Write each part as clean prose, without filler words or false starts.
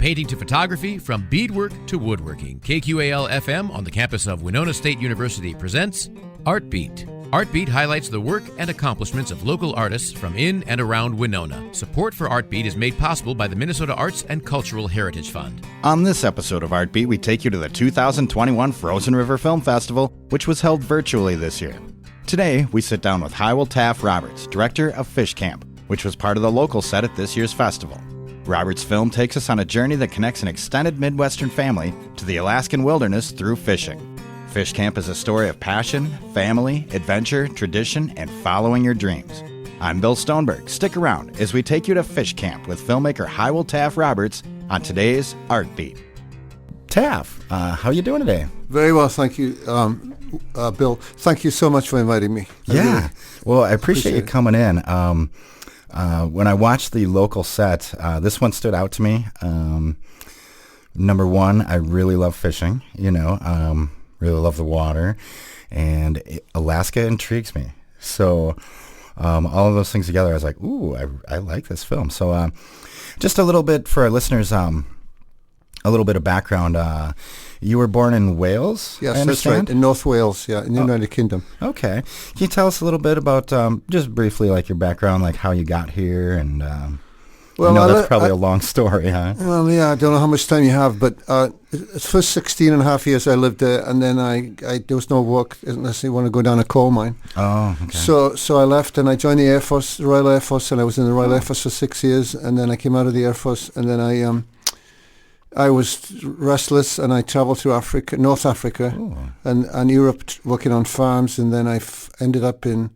painting to photography, from beadwork to woodworking, KQAL FM on the campus of Winona State University presents Art Beat. Art Beat highlights the work and accomplishments of local artists from in and around Winona. Support for Art Beat is made possible by the Minnesota Arts and Cultural Heritage Fund. On this episode of Art Beat, we take you to the 2021 Frozen River Film Festival, which was held virtually this year. Today, we sit down with Hywell Taff Roberts, director of Fish Camp, which was part of the local set at this year's festival. Roberts' film takes us on a journey that connects an extended midwestern family to the Alaskan wilderness through fishing. Fish Camp is a story of passion, family, adventure, tradition, and following your dreams. I'm Bill Stoneberg. Stick around as we take you to Fish Camp with filmmaker Hywell Taff Roberts on today's Art Beat. Taff, how you doing today? Very well, thank you, Bill. Thank you so much for inviting me. Well, I appreciate you coming in. When I watched the local set, this one stood out to me. Number one, I really love fishing, really love the water, and Alaska intrigues me. So all of those things together, I was like, ooh, I like this film. So just a little bit for our listeners, a little bit of background. You were born in Wales, yes, I understand? That's right, in North Wales, in the United Kingdom. Okay. Can you tell us a little bit about, just briefly, like your background, like how you got here, and well, I know that's probably a long story, huh? Well, yeah, I don't know how much time you have, but first 16 and a half years I lived there, and then there was no work unless you want to go down a coal mine. Oh, okay. So I left and I joined the Air Force, the Royal Air Force, and I was in the Royal Air Force for 6 years, and then I came out of the Air Force, and then I was restless, and I traveled through Africa, North Africa, and Europe, working on farms, and then I ended up in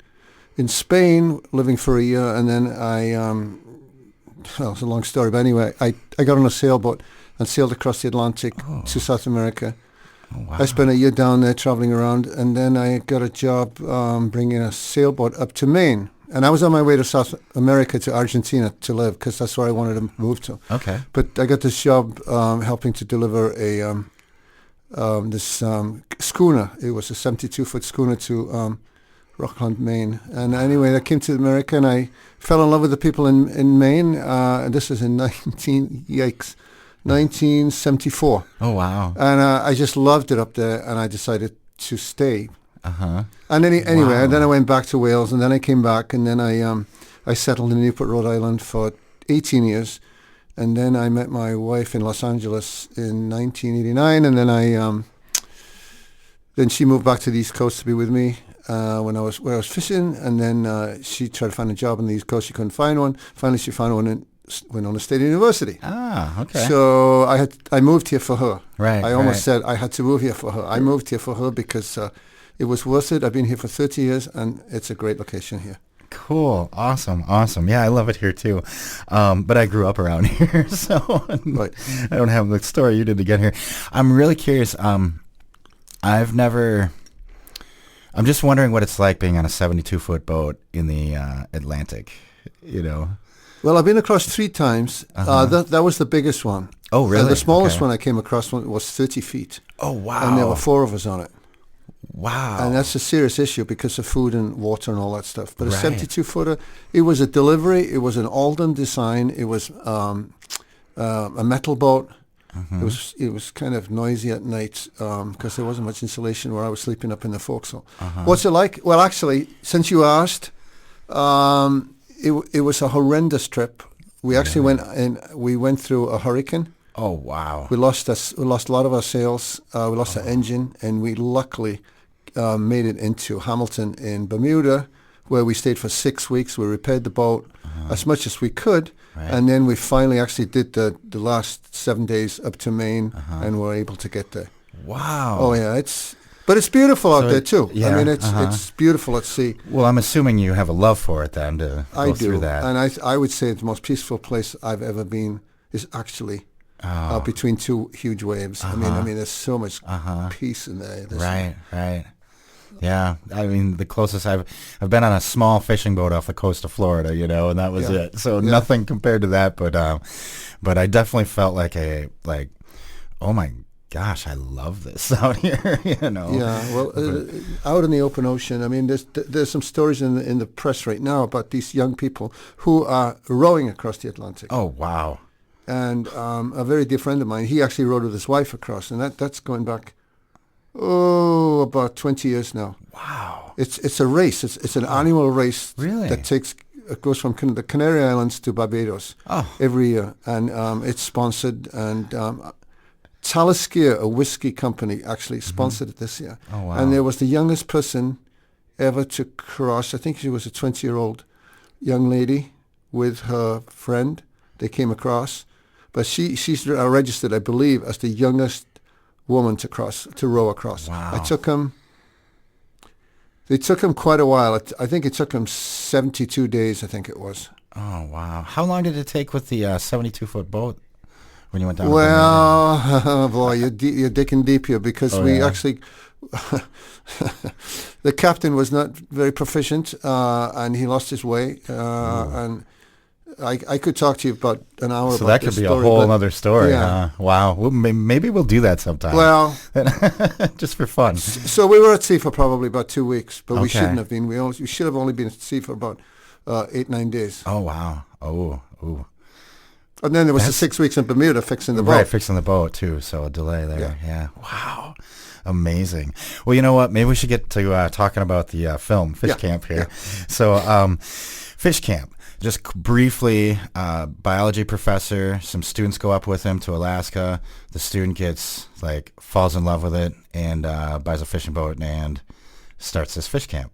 Spain, living for a year, and then well, it's a long story, but anyway, I got on a sailboat and sailed across the Atlantic to South America. Oh, wow. I spent a year down there traveling around, and then I got a job bringing a sailboat up to Maine. And I was on my way to South America, to Argentina, to live, because that's where I wanted to move to. Okay. But I got this job helping to deliver this schooner. It was a 72-foot schooner to Rockland, Maine. And anyway, I came to America, and I fell in love with the people in Maine. And this is in 1974. Oh, wow. And I just loved it up there, and I decided to stay. Uh-huh. And then anyway, and then I went back to Wales, and then I came back, and then I settled in Newport, Rhode Island for 18 years, and then I met my wife in Los Angeles in 1989, and then she moved back to the East Coast to be with me where I was fishing, and then she tried to find a job on the East Coast. She couldn't find one. Finally, she found one in Winona State University. Ah, okay. So I moved here for her. Right. I almost said I had to move here for her. I moved here for her because it was worth it. I've been here for 30 years, and it's a great location here. Cool. Awesome. Yeah, I love it here, too. But I grew up around here, so right. I don't have the story you did to get here. I'm really curious. I'm just wondering what it's like being on a 72-foot boat in the Atlantic, Well, I've been across 3 times. That was the biggest one. Oh, really? The smallest one I came across was 30 feet. Oh, wow. And there were 4 of us on it. Wow. And that's a serious issue because of food and water and all that stuff. But a 72-footer, it was a delivery. It was an Alden design. It was a metal boat. Mm-hmm. It was kind of noisy at night because there wasn't much insulation where I was sleeping up in the forecastle. What's it like? Well, actually, since you asked, it was a horrendous trip. We actually went through a hurricane. Oh, wow. We lost a lot of our sails. We lost our engine, and we luckily made it into Hamilton in Bermuda, where we stayed for 6 weeks. We repaired the boat as much as we could, and then we finally actually did the last 7 days up to Maine, and were able to get there. Wow. Oh, yeah. But it's beautiful out there, too. Yeah, I mean, it's beautiful at sea. Well, I'm assuming you have a love for it, then, to go through that. And I would say the most peaceful place I've ever been is actually between 2 huge waves. I mean, there's so much peace in there. Right. Yeah, I mean, the closest I've been on a small fishing boat off the coast of Florida, and that was it. So nothing compared to that, but I definitely felt like oh my gosh, I love this out here, Yeah, well, out in the open ocean, I mean, there's some stories in the press right now about these young people who are rowing across the Atlantic. Oh, wow. and a very dear friend of mine, he actually rode with his wife across, and that's going back, about 20 years now. Wow. It's a race. It's an annual race. Really? It goes from the Canary Islands to Barbados every year, and it's sponsored, and Talisker, a whiskey company, actually sponsored it this year. Oh, wow. And there was the youngest person ever to cross. I think she was a 20-year-old young lady with her friend. They came across, but she's registered, I believe, as the youngest woman to row across. Wow. It took him quite a while. I think it took him 72 days, I think it was. Oh, wow. How long did it take with the 72-foot boat when you went down? Well, boy, you're digging deep here, because actually, the captain was not very proficient, and he lost his way, and I could talk to you about an hour so about that could be story, a whole other story. Yeah. Wow. Well, maybe we'll do that sometime. Well, just for fun. so we were at sea for probably about 2 weeks, but we Okay. shouldn't have been. We should have only been at sea for about 8-9 days. Oh, wow. Oh. And then there was the 6 weeks in Bermuda fixing the boat. Right, fixing the boat too, so a delay there. Yeah. Wow. Amazing. Well, you know what? Maybe we should get to talking about the film, Fish Camp here. Yeah. So, Fish Camp. Just briefly, biology professor, some students go up with him to Alaska. The student falls in love with it and buys a fishing boat and starts this fish camp.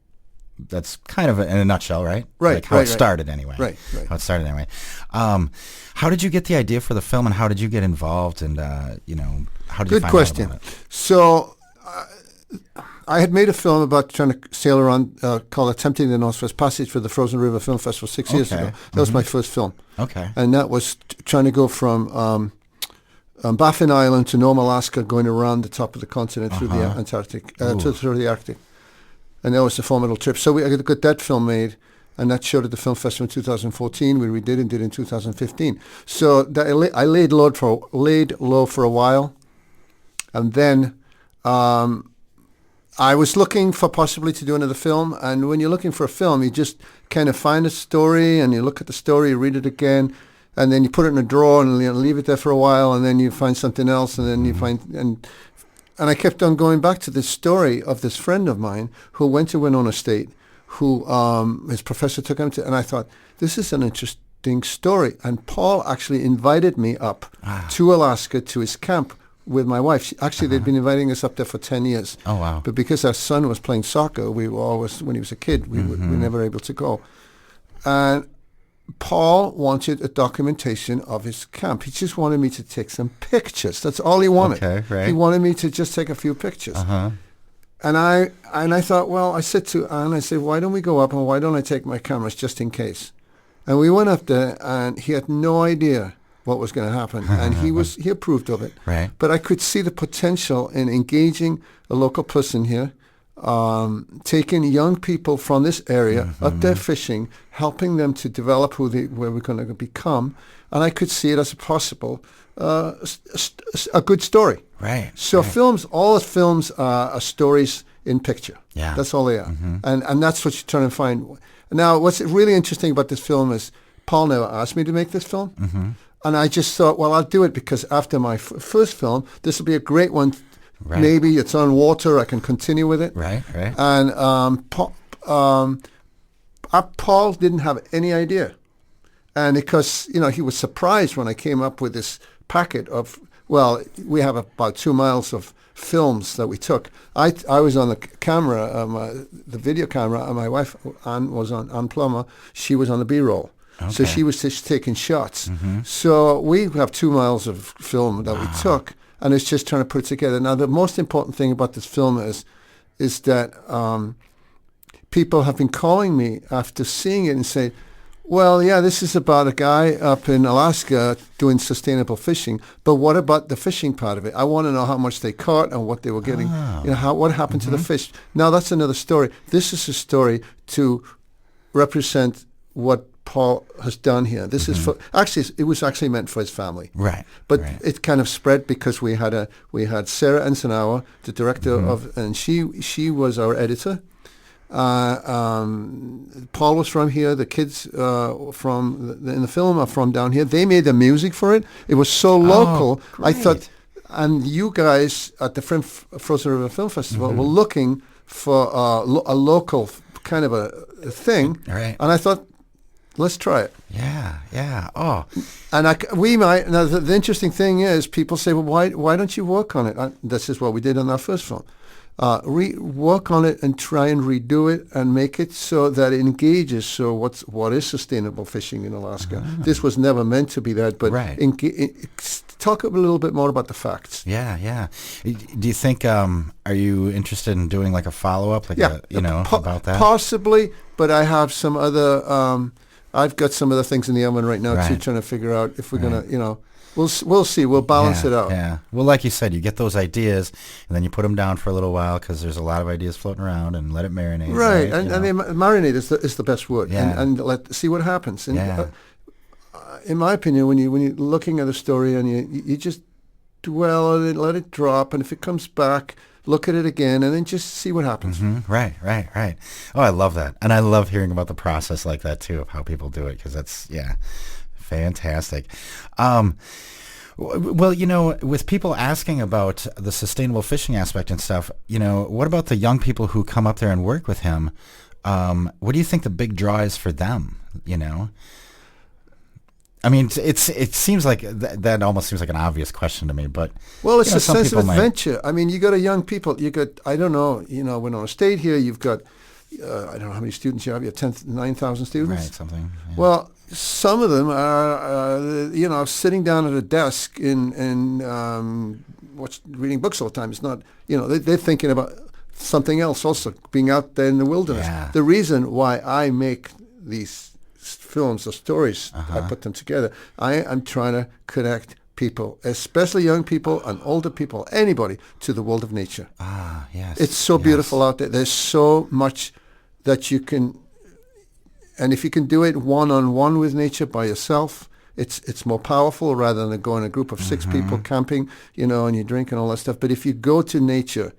That's kind of in a nutshell, right? Right. Like how it started anyway. Right. How it started anyway. How did you get the idea for the film, and how did you get involved, and how did you Good find question. out about it? So I had made a film about trying to sail around, called Attempting the Northwest Passage for the Frozen River Film Festival 6 years ago. That was my first film. Okay. And that was trying to go from Baffin Island to Nome, Alaska, going around the top of the continent through the Antarctic, through the Arctic. And that was a formidable trip. So I got that film made, and that showed at the film festival in 2014. We redid and did in 2015. So I laid low for a while, and then I was looking for possibly to do another film. And when you're looking for a film, you just kind of find a story, and you look at the story, you read it again, and then you put it in a drawer and leave it there for a while, and then you find something else, and then you find and I kept on going back to this story of this friend of mine who went to Winona State, who his professor took him to, and I thought, this is an interesting story. And Paul actually invited me up to Alaska to his camp with my wife. They'd been inviting us up there for 10 years. Oh, wow. But because our son was playing soccer, we were always, when he was a kid, we were never able to go. And Paul wanted a documentation of his camp. He just wanted me to take some pictures. That's all he wanted. Okay, right. He wanted me to just take a few pictures. And I thought, well, I said to Anne, I said, why don't we go up and why don't I take my cameras just in case? And we went up there, and he had no idea what was going to happen, and he approved of it. Right. But I could see the potential in engaging a local person here, taking young people from this area up there fishing, helping them to develop who we're going to become, and I could see it as a possible a good story. Right. So all films are stories in picture. Yeah. That's all they are, and that's what you're trying to find. Now, what's really interesting about this film is Paul never asked me to make this film, and I just thought, well, I'll do it because after my first film, this will be a great one. Right. Maybe it's on water. I can continue with it. Right. And Paul didn't have any idea, and because he was surprised when I came up with this packet of. Well, we have about 2 miles of films that we took. I was on the camera, the video camera, and my wife Anne was on Plummer. She was on the B-roll. Okay. So she was just taking shots. So we have 2 miles of film that we took, and it's just trying to put it together. Now, the most important thing about this film is that people have been calling me after seeing it and say, well, yeah, this is about a guy up in Alaska doing sustainable fishing, but what about the fishing part of it? I want to know how much they caught and what they were getting, what happened to the fish. Now, that's another story. This is a story to represent what Paul has done here. This is it was actually meant for his family. Right. But it kind of spread because we had Sarah Ensenauer, the director and she was our editor. Paul was from here. The kids in the film are from down here. They made the music for it. It was so local. I thought, and you guys at the Frozen River Film Festival were looking for a local kind of a thing. Right. And I thought, let's try it. Yeah. Oh. And we might. Now the interesting thing is, people say, well, why don't you work on it? This is what we did on our first film. Work on it and try and redo it and make it so that it engages. So what is sustainable fishing in Alaska? This was never meant to be that, but talk a little bit more about the facts. Yeah. Do you think, are you interested in doing like a follow-up, about that? Possibly, but I have some other, I've got some other things in the oven right now too, trying to figure out if we're going to, We'll see. We'll balance it out. Yeah. Well, like you said, you get those ideas, and then you put them down for a little while because there's a lot of ideas floating around, and let it marinate. Right. And marinate is the best word. Yeah. And see what happens. And in my opinion, when you're looking at a story and you just dwell on it, let it drop, and if it comes back, look at it again, and then just see what happens. Mm-hmm. Right. Oh, I love that, and I love hearing about the process like that too, of how people do it, because that's fantastic. Well, with people asking about the sustainable fishing aspect and stuff, what about the young people who come up there and work with him? What do you think the big draw is for them? I mean, it seems like that almost seems like an obvious question to me, but it's a sense of adventure. I mean, you got a young people. You got Winona State here. You've got I don't know how many students you have. You have 9,000 students. Right, something. Yeah. Well, some of them are, sitting down at a desk in reading books all the time. It's not, they're thinking about something else also, being out there in the wilderness. Yeah. The reason why I make these films or stories, I put them together, I'm trying to connect people, especially young people and older people, anybody, to the world of nature. Yes. It's so beautiful out there. There's so much that you can, and if you can do it one-on-one with nature by yourself, it's more powerful rather than go in a group of 6 people camping, and you drink and all that stuff. But if you go to nature,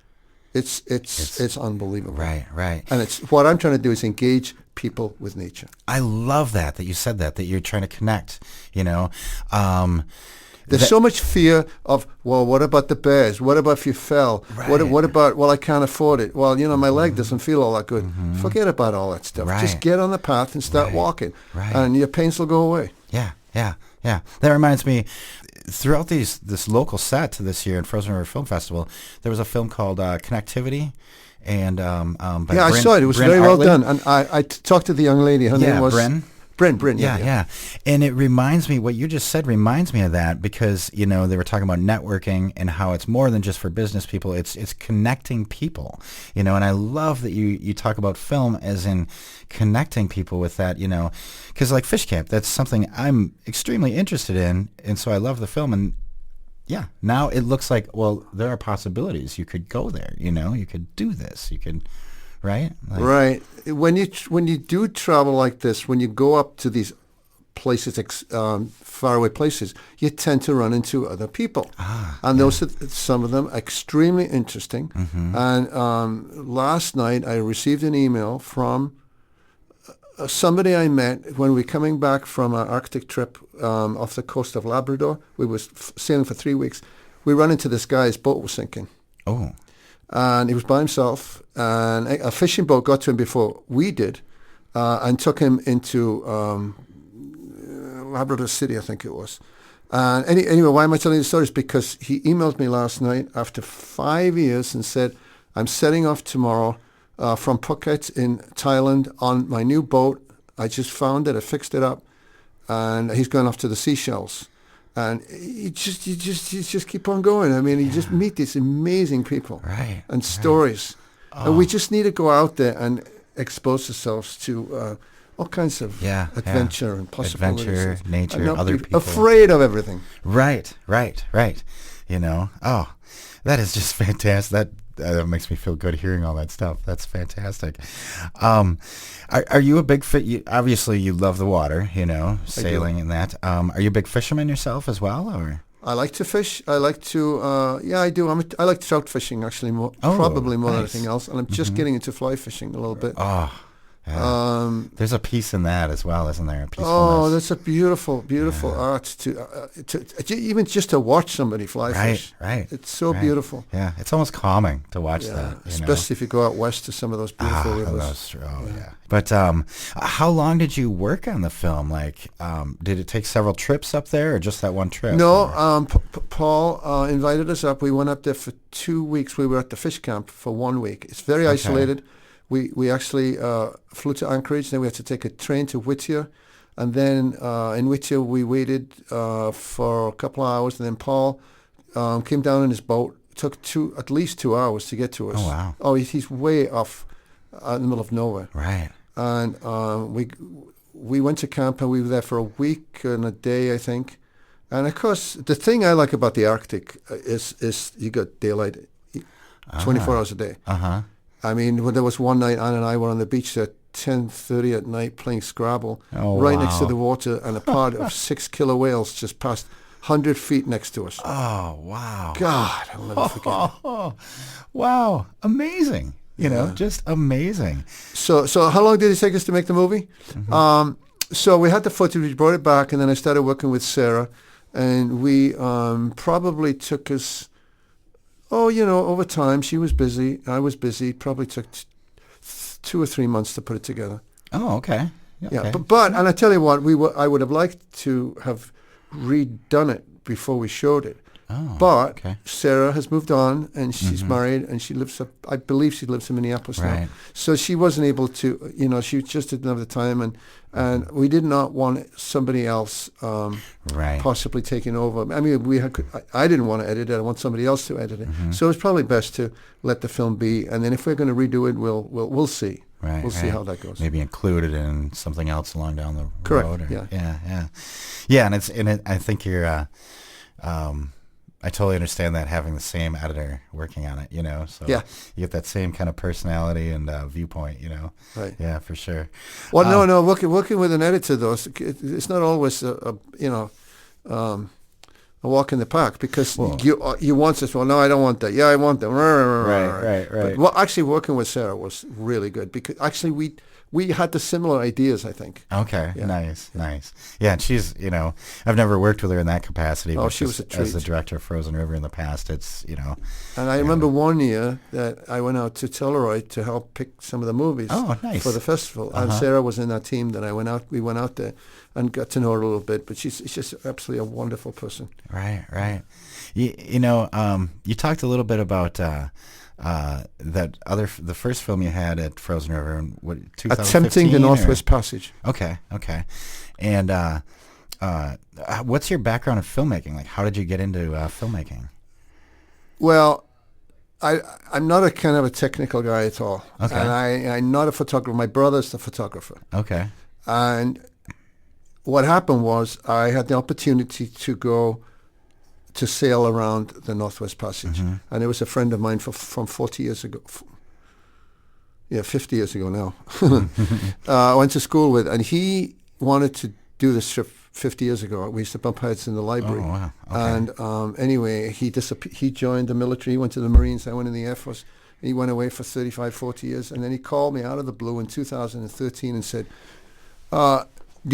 it's unbelievable. Right. And it's what I'm trying to do is engage people with nature. I love that you said that you're trying to connect, There's so much fear of, well, what about the bears? What about if you fell? Right. What about, well, I can't afford it. Well, my leg doesn't feel all that good. Forget about all that stuff. Right. Just get on the path and start walking. Right. And your pains will go away. Yeah. That reminds me, throughout this local set this year in Frozen River Film Festival, there was a film called Connectivity. And by I saw it. It was very well done. And I talked to the young lady. Her name was Bryn. Yeah. And it reminds me, what you just said reminds me of that, because, they were talking about networking and how it's more than just for business people. It's connecting people, and I love that you talk about film as in connecting people with that, because like Fish Camp, that's something I'm extremely interested in. And so I love the film. And now it looks like, well, there are possibilities. You could go there, you could do this. You could, right? Right. When you do travel like this, when you go up to these places, faraway places, you tend to run into other people. And those are some of them extremely interesting. And last night I received an email from somebody I met when we were coming back from our Arctic trip off the coast of Labrador. We were sailing for 3 weeks. We run into this guy. His boat was sinking. Oh. And he was by himself. And a fishing boat got to him before we did and took him into Labrador City, I think it was. And anyway, why am I telling you the story? Is because he emailed me last night after 5 years and said, I'm setting off tomorrow from Phuket in Thailand on my new boat. I just found it. I fixed it up. And he's going off to the Seychelles. And you just keep on going. I mean, you just meet these amazing people and stories. And we just need to go out there and expose ourselves to all kinds of adventure and possibilities. Adventure, nature, other people. Afraid of everything. Right. That is just fantastic. That makes me feel good hearing all that stuff. That's fantastic. Are you a big obviously you love the water, sailing and that. Are you a big fisherman yourself as well, or? I like to fish. I like to, I do. I like trout fishing actually probably more than anything else. And I'm just getting into fly fishing a little bit. Oh, yeah. There's a piece in that as well, isn't there? Oh, that's a beautiful art to even just to watch somebody fly fish. Right. It's so beautiful. Yeah, it's almost calming to watch that. Especially if you go out west to some of those beautiful rivers. That's true. Oh, yeah. But how long did you work on the film? Like, did it take several trips up there, or just that one trip? No, Paul invited us up. We went up there for 2 weeks. We were at the fish camp for 1 week. It's very isolated. We actually flew to Anchorage, then we had to take a train to Whittier, and then in Whittier we waited for a couple of hours, and then Paul came down in his boat. It took at least 2 hours to get to us. Oh, wow. Oh, he's way off in the middle of nowhere. Right. And we went to camp, and we were there for a week and a day, I think. And of course, the thing I like about the Arctic is you got daylight 24 hours a day. I mean, when there was one night, Anne and I were on the beach at 10:30 at night playing Scrabble, next to the water, and a pod of 6 killer whales just passed 100 feet next to us. Oh, wow. God, I'll never forget it. Wow. Amazing. Just amazing. So how long did it take us to make the movie? So we had the footage, we brought it back, and then I started working with Sarah, and we probably took us... over time, she was busy, I was busy. Probably took 2 or 3 months to put it together. Oh, okay. Yeah, but and I tell you what, I would have liked to have redone it before we showed it. Oh, but Sarah has moved on, and she's married, and she lives up. I believe she lives in Minneapolis now. So she wasn't able to. She just didn't have the time, and we did not want somebody else possibly taking over. I mean, I didn't want to edit it. I want somebody else to edit it. So it's probably best to let the film be, and then if we're going to redo it, we'll see. We'll see how that goes. Maybe include it in something else along down the road. Correct. Yeah. And I think you're. I totally understand that, having the same editor working on it, So you get that same kind of personality and viewpoint, Right. Yeah, for sure. Well, no. Working with an editor, though, it's not always a walk in the park, because you want this. Well, no, I don't want that. Yeah, I want that. Right. But actually, working with Sarah was really good, because actually we had the similar ideas, I think. Okay, nice. Yeah, and she's, I've never worked with her in that capacity. Oh, she was a treat. As the director of Frozen River in the past, it's, And I remember one year that I went out to Telluride to help pick some of the movies for the festival. And Sarah was in that team that we went out there and got to know her a little bit. But she's just absolutely a wonderful person. Right. You talked a little bit about... the first film you had at Frozen River, in 2015? Attempting the Northwest Passage. Okay. And what's your background in filmmaking? Like, how did you get into filmmaking? Well, I'm not a kind of a technical guy at all. Okay. And I'm not a photographer. My brother's the photographer. Okay. And what happened was I had the opportunity to go to sail around the Northwest Passage. And it was a friend of mine from 40 years ago. 50 years ago now. I went to school with, and he wanted to do this trip 50 years ago. We used to bump heads in the library. Oh, wow. Okay. And anyway, he joined the military. He went to the Marines. I went in the Air Force. He went away for 35, 40 years. And then he called me out of the blue in 2013 and said, do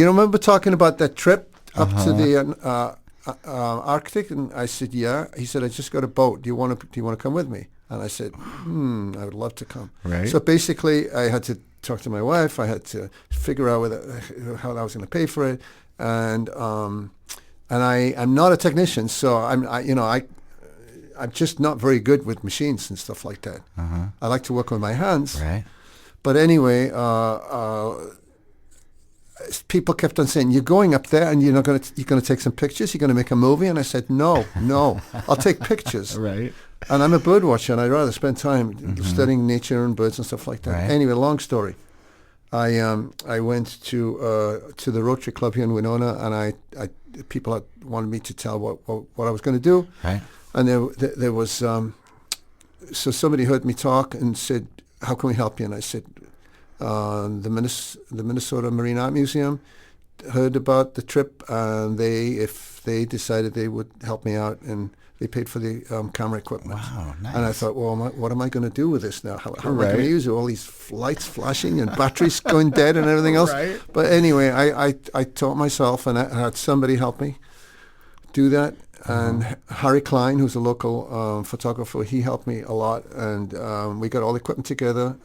you remember talking about that trip up to the... Arctic? And I said, yeah. He said, I just got a boat. Do you want to come with me? And I said, I would love to come. Right. So basically, I had to talk to my wife. I had to figure out how I was going to pay for it. And I'm not a technician, so I'm just not very good with machines and stuff like that. I like to work with my hands. Right. But anyway, people kept on saying, "You're going up there, and you're going to take some pictures. You're going to make a movie." And I said, "No, I'll take pictures." Right. And I'm a bird watcher, and I'd rather spend time studying nature and birds and stuff like that. Right. Anyway, long story. I went to the Rotary Club here in Winona, and people had wanted me to tell what I was going to do. Right. And there was so somebody heard me talk and said, "How can we help you?" And I said, the Minnesota Marine Art Museum heard about the trip, and if they decided they would help me out, and they paid for the camera equipment. Wow, nice. And I thought, well, what am I going to do with this now? How am I Right. going to use it? All these lights flashing and batteries going dead and everything else. Right. But anyway, I taught myself, and I had somebody help me do that. And Harry Klein, who's a local photographer, he helped me a lot, and we got all the equipment together.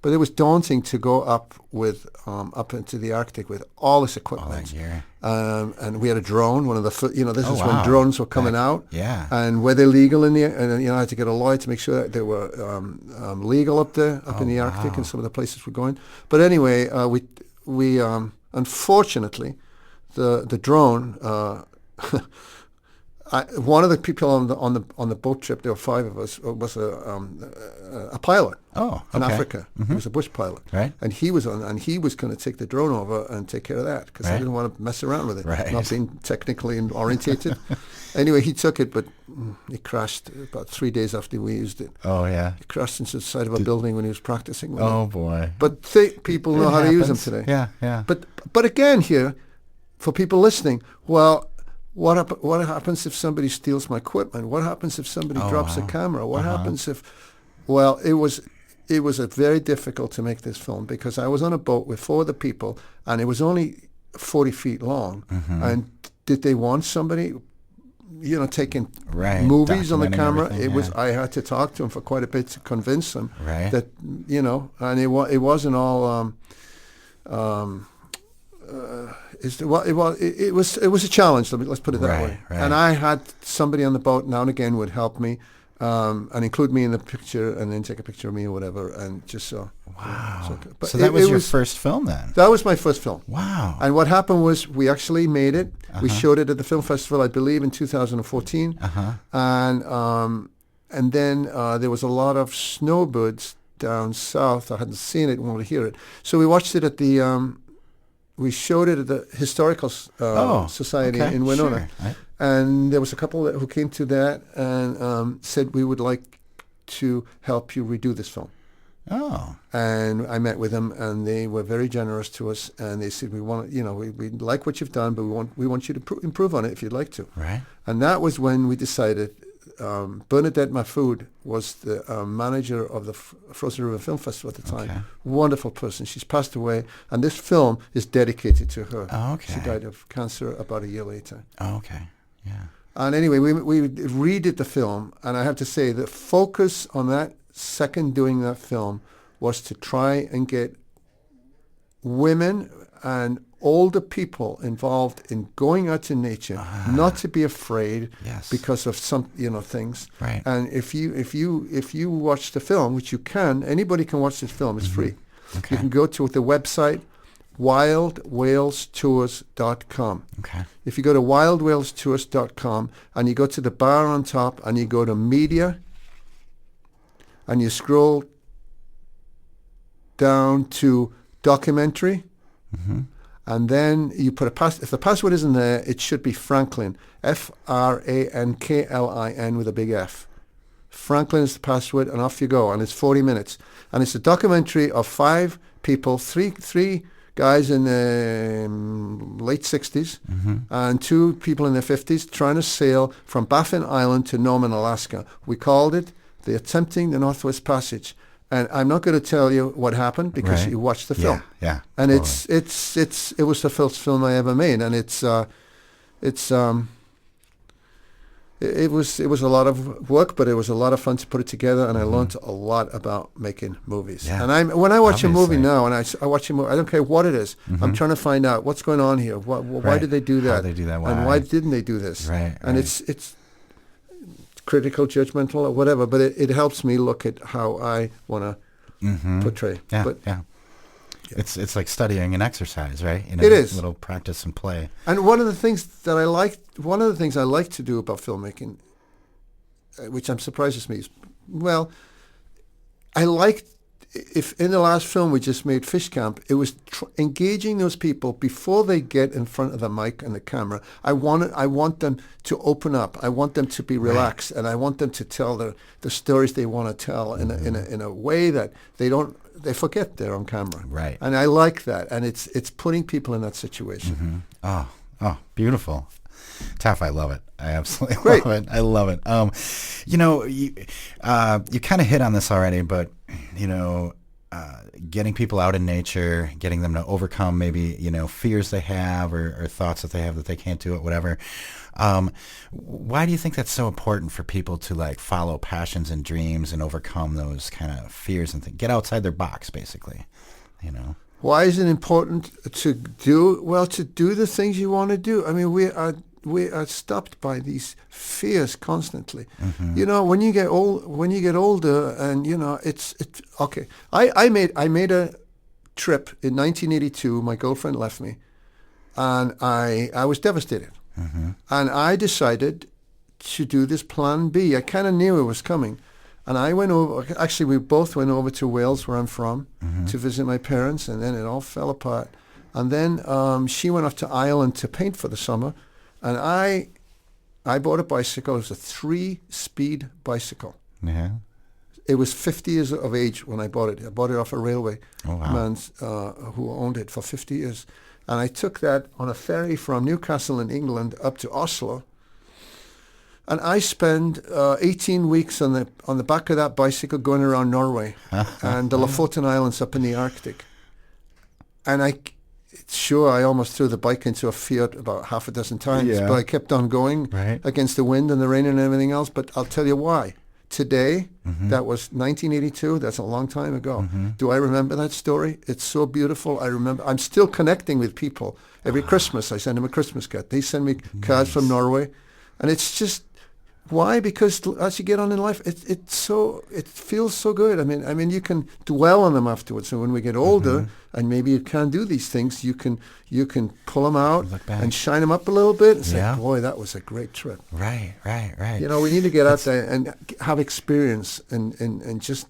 But it was daunting to go up into the Arctic with all this equipment. All that gear. And we had a drone. One of the this is wow. when drones were coming out. Yeah. And were they legal in the? And I had to get a lawyer to make sure that they were legal up there, in the Arctic, and some of the places we're going. But anyway, we unfortunately, the drone. One of the people on the boat trip, there were 5 of us, was a pilot in Africa. He was a bush pilot, Right. and he was going to take the drone over and take care of that, because I didn't want to mess around with it, not being technically orientated. Anyway, he took it, but he crashed about 3 days after we used it. Oh yeah. He crashed into the side of a building when he was practicing with Oh it. boy. But people know how to use them today. Yeah, yeah. But again, here, for people listening, well. What happens if somebody steals my equipment? What happens if somebody drops a camera? What happens if... Well, it was very difficult to make this film, because I was on a boat with 4 other people, and it was only 40 feet long. And did they want somebody, taking movies on the camera? I had to talk to them for quite a bit to convince them that, and it wasn't all... It was a challenge. Let's put it that way. Right. And I had somebody on the boat now and again would help me and include me in the picture, and then take a picture of me or whatever, and just so. Wow. But So that was your first film then? That was my first film. Wow. And what happened was we actually made it. We showed it at the film festival, I believe, in 2014. And then there was a lot of snowbirds down south. I hadn't seen it and wanted to hear it, so we watched it at the. We showed it at the Historical Society in Winona. Sure. And there was a couple who came to that and said, we would like to help you redo this film. Oh. And I met with them, and they were very generous to us, and they said, we like what you've done, but we want you to improve on it if you'd like to. Right. And that was when we decided. Bernadette Mafood was the manager of the Frozen River Film Festival at the time. Okay. Wonderful person. She's passed away, and this film is dedicated to her. Oh, okay. She died of cancer about a year later. Oh, okay. Yeah. And anyway, we redid the film, and I have to say the focus on that second doing that film was to try and get women and older people involved in going out to nature, not to be afraid because of some things. Right. And if you watch the film, which you can, anybody can watch this film. It's free. Okay. You can go to the website wildwalestours.com. Okay. If you go to wildwalestours.com and you go to the bar on top and you go to media and you scroll down to documentary. And then you put if the password isn't there, it should be Franklin, Franklin with a big F. Franklin is the password, and off you go, and it's 40 minutes. And it's a documentary of 5 people, three guys in the late 60s, and 2 people in their 50s, trying to sail from Baffin Island to Norman, Alaska. We called it Attempting the Northwest Passage. And I'm not going to tell you what happened, because you watched the film. Yeah. And Totally. it was the first film I ever made, and it was a lot of work, but it was a lot of fun to put it together, and I learned a lot about making movies. Yeah. And when I watch a movie Obviously. now, and I watch a movie, I don't care what it is. I'm trying to find out what's going on here. Why did they do that? How they do that? And why didn't they do this? Right. And it's critical, judgmental, or whatever, but it helps me look at how I want to portray. Yeah, But yeah. It's like studying an exercise, right? It is. A little practice and play. And one of the things I like to do about filmmaking, which surprises me, is, well, I like, if in the last film we just made, Fish Camp, it was engaging those people before they get in front of the mic and the camera. I want them to open up. I want them to be relaxed, and I want them to tell the stories they want to tell in a way that they don't they forget they're on camera. Right. And I like that. And it's putting people in that situation. Oh, beautiful. Taff, I love it. I absolutely Great. love it. I love it. You kind of hit on this already, but, getting people out in nature, getting them to overcome maybe, fears they have or thoughts that they have that they can't do it, whatever. Why do you think that's so important for people to like follow passions and dreams and overcome those kind of fears and get outside their box, basically, Why is it important to do the things you want to do? I mean, we are stopped by these fears constantly. When you get older, and it's okay. I made a trip in 1982. My girlfriend left me, and I was devastated. And I decided to do this plan B. I kind of knew it was coming. And I went over, actually we both went over to Wales, where I'm from, to visit my parents, and then it all fell apart. And then she went off to Ireland to paint for the summer, and I bought a bicycle. It was a 3-speed bicycle. Yeah. It was 50 years of age when I bought it. I bought it off a railway man who owned it for 50 years. And I took that on a ferry from Newcastle in England up to Oslo. And I spent 18 weeks on the back of that bicycle going around Norway and the Lofoten Islands up in the Arctic. And I almost threw the bike into a field about half a dozen times, but I kept on going against the wind and the rain and everything else. But I'll tell you why. Today, that was 1982. That's a long time ago. Do I remember that story? It's so beautiful. I'm still connecting with people. Every Christmas, I send them a Christmas card. They send me cards from Norway. And it's just, why? Because as you get on in life, it feels so good. I mean, you can dwell on them afterwards. So when we get older, and maybe you can't do these things, you can pull them out and shine them up a little bit and say, boy, that was a great trip. Right. We need to get out there and have experience and just,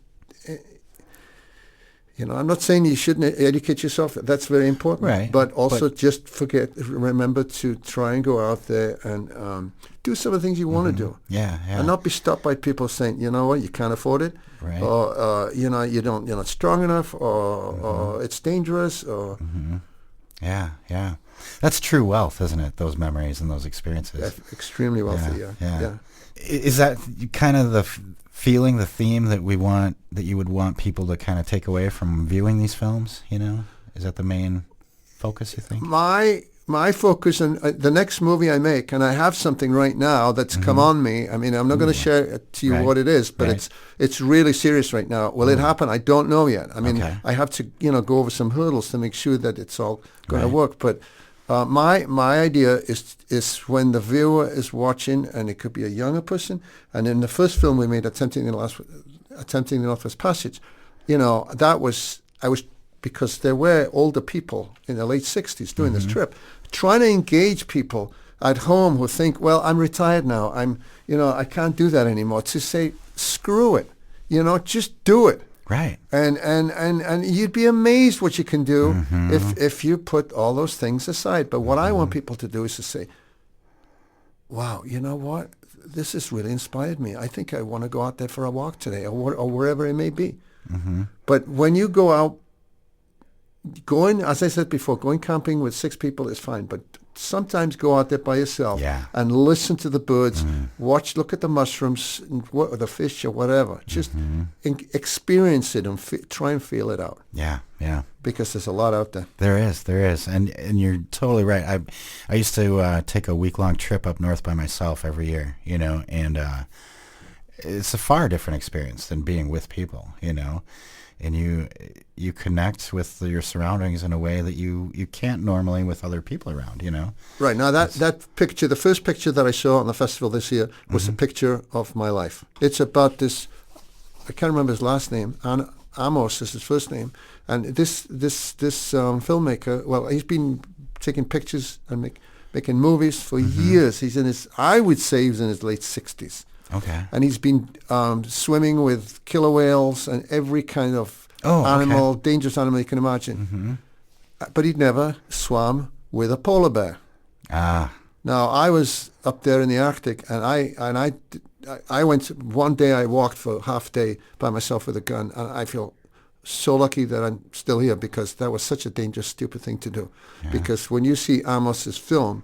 I'm not saying you shouldn't educate yourself. That's very important. Right. But also remember to try and go out there and do some of the things you want to do. Yeah. And not be stopped by people saying, you know what, you can't afford it. Right. Or, you're not strong enough, or it's dangerous, or... Yeah. That's true wealth, isn't it? Those memories and those experiences. That's extremely wealthy, yeah. Is that kind of the feeling, the theme that you would want people to kind of take away from viewing these films? Is that the main focus, you think? My focus on the next movie I make, and I have something right now that's come on me. I mean, I'm not going to share to you what it is, but it's really serious right now. Will it happen? I don't know yet. I mean, I have to go over some hurdles to make sure that it's all going to work. But my idea is when the viewer is watching, and it could be a younger person. And in the first film we made, Attempting the Northwest Passage, I was, because there were older people in the late 60s doing this trip, trying to engage people at home who think, well, I'm retired now. I can't do that anymore. To say, screw it, just do it. Right. And you'd be amazed what you can do if you put all those things aside. But what I want people to do is to say, wow, you know what? This has really inspired me. I think I want to go out there for a walk today, or wherever it may be. But when you go out, as I said before, going camping with 6 people is fine, but sometimes go out there by yourself and listen to the birds, look at the mushrooms, or the fish, or whatever. Just experience it and try and feel it out. Yeah. Because there's a lot out there. There is, and you're totally right. I used to take a week-long trip up north by myself every year, and it's a far different experience than being with people, and you connect with your surroundings in a way that you can't normally with other people around, Right. Now that picture, the first picture that I saw on the festival this year was a picture of my life. It's about this, I can't remember his last name, Amos is his first name, and this filmmaker, well, he's been taking pictures and making movies for years. I would say he was in his late 60s. Okay. And he's been swimming with killer whales and every kind of animal, dangerous animal you can imagine. But he'd never swam with a polar bear. Now, I was up there in the Arctic, and I went, one day I walked for half a day by myself with a gun, and I feel so lucky that I'm still here, because that was such a dangerous, stupid thing to do. Yeah. Because when you see Amos's film,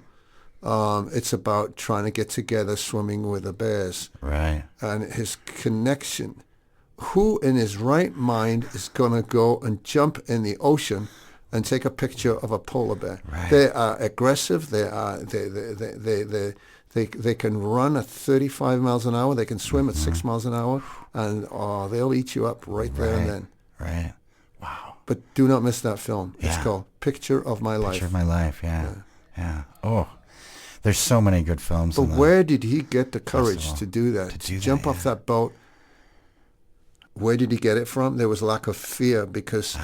it's about trying to get together swimming with the bears. Right. And his connection. Who in his right mind is going to go and jump in the ocean and take a picture of a polar bear? Right. They are aggressive. They can run at 35 miles an hour. They can swim at 6 miles an hour, and they'll eat you up right there and then. Right. Wow. But do not miss that film. Yeah. It's called Picture of My Life. Picture of My Life. Yeah. Oh, there's so many good films. But where did he get the courage to do that? To jump off that boat. Where did he get it from? There was a lack of fear, because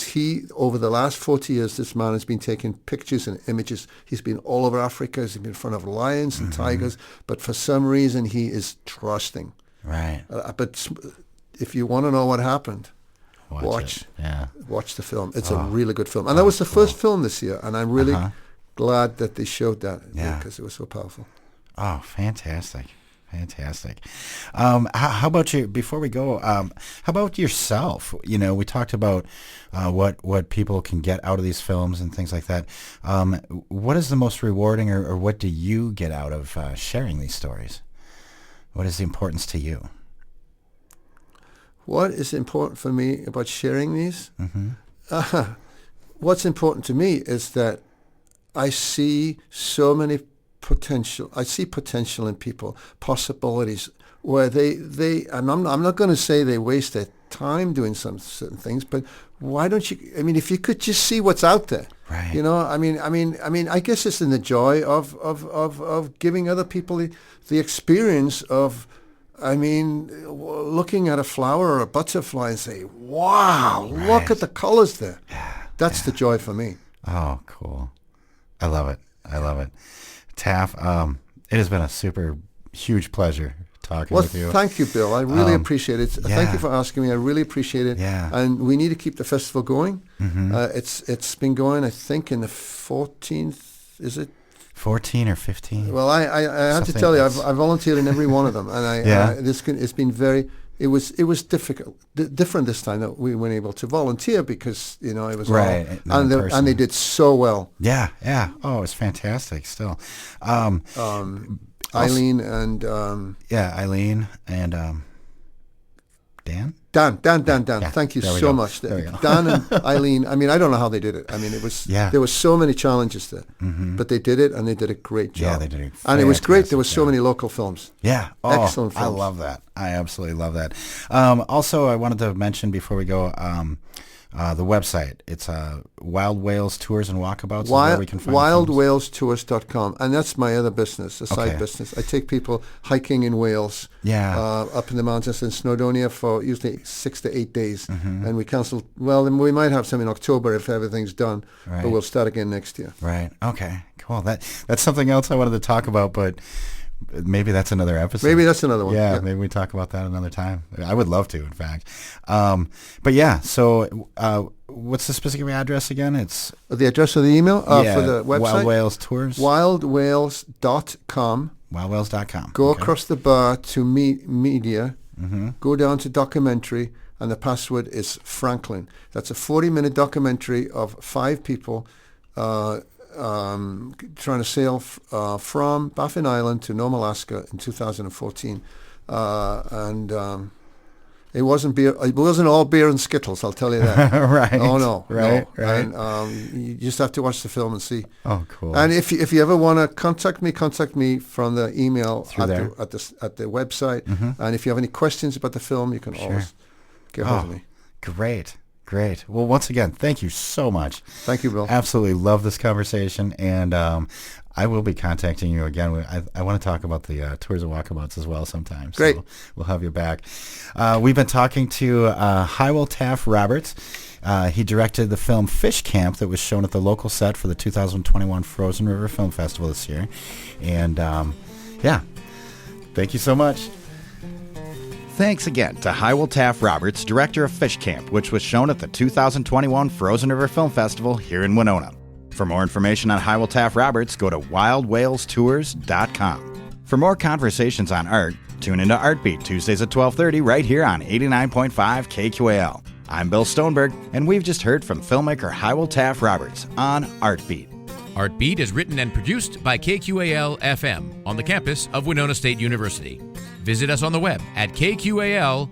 he, over the last 40 years, this man has been taking pictures and images. He's been all over Africa. He's been in front of lions and tigers. But for some reason, he is trusting. Right. But if you want to know what happened, watch the film. It's a really good film. And that was the first film this year. And I'm really glad that they showed that, because it was so powerful. Oh, fantastic. Fantastic. How about you, before we go, how about yourself? You know, we talked about what people can get out of these films and things like that. What is the most rewarding, or what do you get out of sharing these stories? What is the importance to you? What is important for me about sharing these? What's important to me is that I see so many potential. I see potential in people, possibilities where they and I'm not going to say they waste their time doing some certain things, but why don't you? I mean, if you could just see what's out there, right? You know, I mean, I guess it's in the joy of giving other people the experience of, I mean, looking at a flower or a butterfly and say, wow, look at the colors there. That's the joy for me. Oh, cool. I love it. Taff, it has been a super huge pleasure talking with you. Thank you, Bill. I really appreciate it. Thank you for asking me. I really appreciate it. Yeah. And we need to keep the festival going. It's been going, I think, in the 14th, is it? 14 or 15? Well, I have to tell you, I volunteered in every one of them, and it's been very. It was difficult, different this time that we weren't able to volunteer, because it was right, and they did so well. Yeah. Oh, it's fantastic. Still, Eileen and Eileen and Dan. Dan. Thank you so much. Dan and Eileen. I mean, I don't know how they did it. I mean, it was there were so many challenges there, but they did it, and they did a great job. Yeah, they did. And it was great. There were so many local films. Yeah, excellent films. I love that. I absolutely love that. Also, I wanted to mention before we go, the website. It's Wild Whales Tours and Walkabouts. Is where we can find WildWhalesTours.com, and that's my other business, a side business. I take people hiking in Wales, up in the mountains in Snowdonia for usually 6 to 8 days, and we cancel. Well, then we might have some in October if everything's done, but we'll start again next year. Right. Okay. Cool. That's something else I wanted to talk about, but maybe that's another episode. Maybe that's another one. Yeah, maybe we talk about that another time. I would love to, in fact. But yeah, so what's the specific address again? It's the address of the email for the website. Wild Whales Tours. WildWhales.com. WildWhales.com. Go across the bar to media. Go down to documentary, and the password is Franklin. That's a 40-minute documentary of 5 people trying to sail from Baffin Island to Nome, Alaska in 2014, and it wasn't beer. It wasn't all beer and Skittles, I'll tell you that. Right. Oh no. Right. No. Right. And you just have to watch the film and see. Oh, cool. And if you ever want to contact me from the email at the website. And if you have any questions about the film, you can always get hold of me. Great. Well, once again, thank you so much. Thank you, Bill. Absolutely love this conversation, and I will be contacting you again. I want to talk about the tours and walkabouts as well sometime. Great. So we'll have you back. We've been talking to Hywell Taff Roberts. He directed the film Fish Camp that was shown at the local set for the 2021 Frozen River Film Festival this year. And, thank you so much. Thanks again to Hywell Taff Roberts, director of Fish Camp, which was shown at the 2021 Frozen River Film Festival here in Winona. For more information on Hywell Taff Roberts, go to wildwhalestours.com. For more conversations on art, tune into Artbeat Tuesdays at 12:30 right here on 89.5 KQAL. I'm Bill Stoneberg, and we've just heard from filmmaker Hywell Taff Roberts on Artbeat. Artbeat is written and produced by KQAL FM on the campus of Winona State University. Visit us on the web at kqal.org.